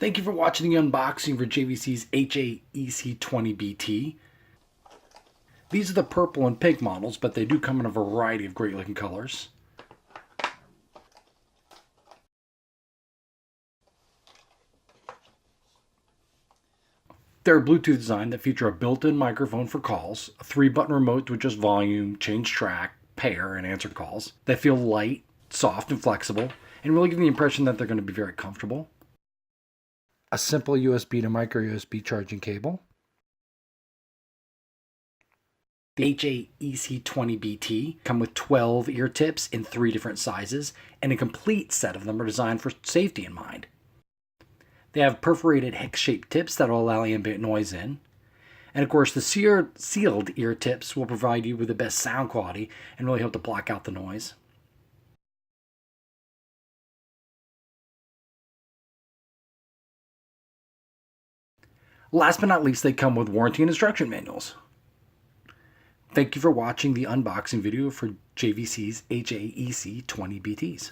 Thank you for watching the unboxing for JVC's HAEC20BT. These are the purple and pink models, but they do come in a variety of great looking colors. They're Bluetooth designed that feature a built-in microphone for calls, a 3-button remote to adjust volume, change track, pair, and answer calls. They feel light, soft, and flexible, and really give the impression that they're going to be very comfortable. A simple USB to micro USB charging cable. The HAEC20BT come with 12 ear tips in 3 different sizes, and a complete set of them are designed for safety in mind. They have perforated hex-shaped tips that will allow ambient noise in. And of course, the sealed ear tips will provide you with the best sound quality and really help to block out the noise. Last but not least, they come with warranty and instruction manuals. Thank you for watching the unboxing video for JVC's HAEC20BTs.